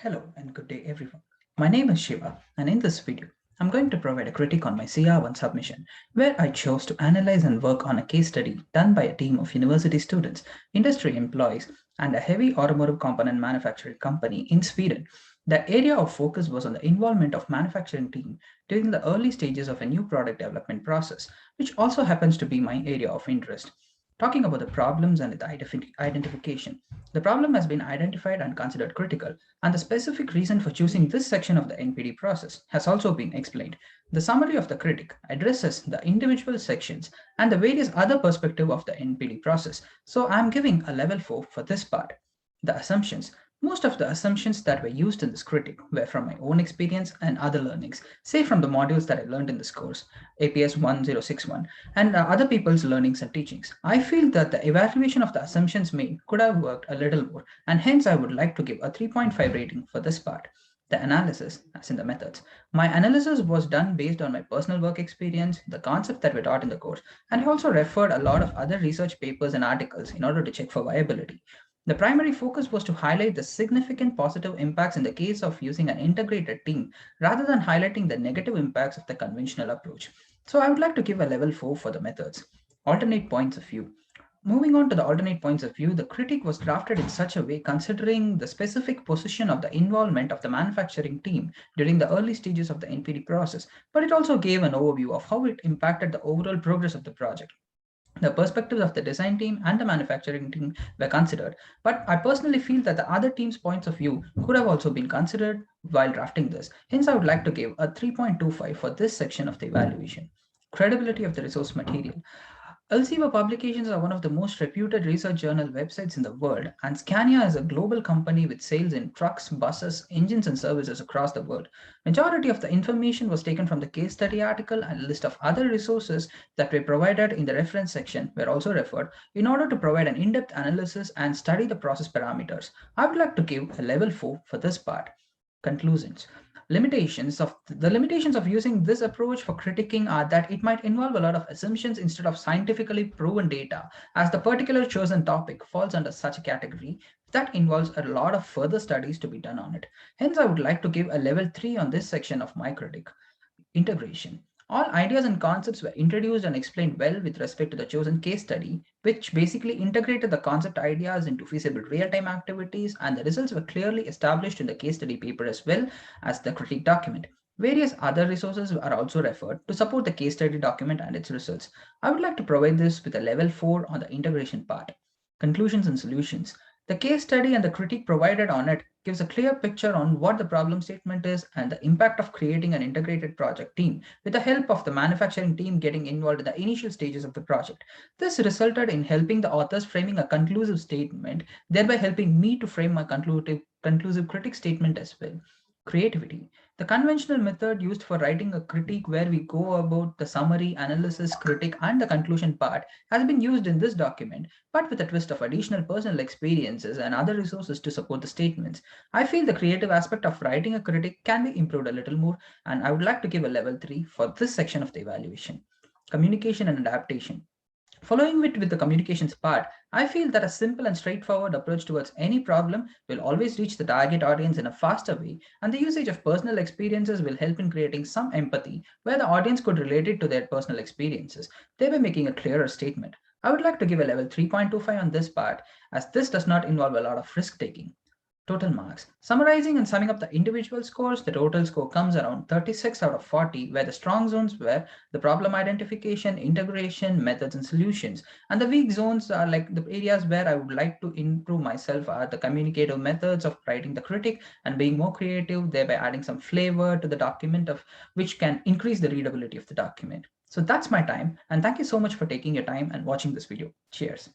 Hello and good day everyone. My name is Shiva and in this video, I'm going to provide a critique on my CR1 submission where I chose to analyze and work on a case study done by a team of university students, industry employees, and a heavy automotive component manufacturing company in Sweden. The area of focus was on the involvement of manufacturing team during the early stages of a new product development process, which also happens to be my area of interest. Talking about the problems and the identification. The problem has been identified and considered critical, and the specific reason for choosing this section of the NPD process has also been explained. The summary of the critic addresses the individual sections and the various other perspectives of the NPD process. So I'm giving a level 4 for this part. The assumptions. Most of the assumptions that were used in this critic were from my own experience and other learnings, say from the modules that I learned in this course, APS 1061, and other people's learnings and teachings. I feel that the evaluation of the assumptions made could have worked a little more, and hence I would like to give a 3.5 rating for this part. The analysis, as in the methods. My analysis was done based on my personal work experience, the concepts that were taught in the course, and I also referred a lot of other research papers and articles in order to check for viability. The primary focus was to highlight the significant positive impacts in the case of using an integrated team rather than highlighting the negative impacts of the conventional approach. So I would like to give a level 4 for the methods. Alternate points of view. Moving on to the alternate points of view, the critique was drafted in such a way considering the specific position of the involvement of the manufacturing team during the early stages of the NPD process, but it also gave an overview of how it impacted the overall progress of the project. The perspectives of the design team and the manufacturing team were considered, but I personally feel that the other team's points of view could have also been considered while drafting this. Hence, I would like to give a 3.25 for this section of the evaluation. Credibility of the resource material. Elsevier publications are one of the most reputed research journal websites in the world, and Scania is a global company with sales in trucks, buses, engines, and services across the world. Majority of the information was taken from the case study article, and a list of other resources that were provided in the reference section were also referred in order to provide an in-depth analysis and study the process parameters. I would like to give a level 4 for this part. Conclusions. Limitations of using this approach for critiquing are that it might involve a lot of assumptions instead of scientifically proven data, as the particular chosen topic falls under such a category that involves a lot of further studies to be done on it. Hence, I would like to give a level 3 on this section of my critique. Integration. All ideas and concepts were introduced and explained well with respect to the chosen case study, which basically integrated the concept ideas into feasible real-time activities, and the results were clearly established in the case study paper as well as the critique document. Various other resources are also referred to support the case study document and its results. I would like to provide this with a level 4 on the integration part. Conclusions and solutions. The case study and the critique provided on it gives a clear picture on what the problem statement is and the impact of creating an integrated project team with the help of the manufacturing team getting involved in the initial stages of the project. This resulted in helping the authors framing a conclusive statement, thereby helping me to frame my conclusive critique statement as well. Creativity. The conventional method used for writing a critique where we go about the summary, analysis, critique, and the conclusion part has been used in this document, but with a twist of additional personal experiences and other resources to support the statements. I feel the creative aspect of writing a critic can be improved a little more, and I would like to give a level 3 for this section of the evaluation. Communication and adaptation. Following it with the communications part, I feel that a simple and straightforward approach towards any problem will always reach the target audience in a faster way, and the usage of personal experiences will help in creating some empathy where the audience could relate it to their personal experiences, thereby making a clearer statement. I would like to give a level 3.25 on this part, as this does not involve a lot of risk taking. Total marks. Summarizing and summing up the individual scores, the total score comes around 36 out of 40, where the strong zones were the problem identification, integration, methods, and solutions. And the weak zones are like the areas where I would like to improve myself are the communicative methods of writing the critic and being more creative, thereby adding some flavor to the document of which can increase the readability of the document. So that's my time. And thank you so much for taking your time and watching this video. Cheers.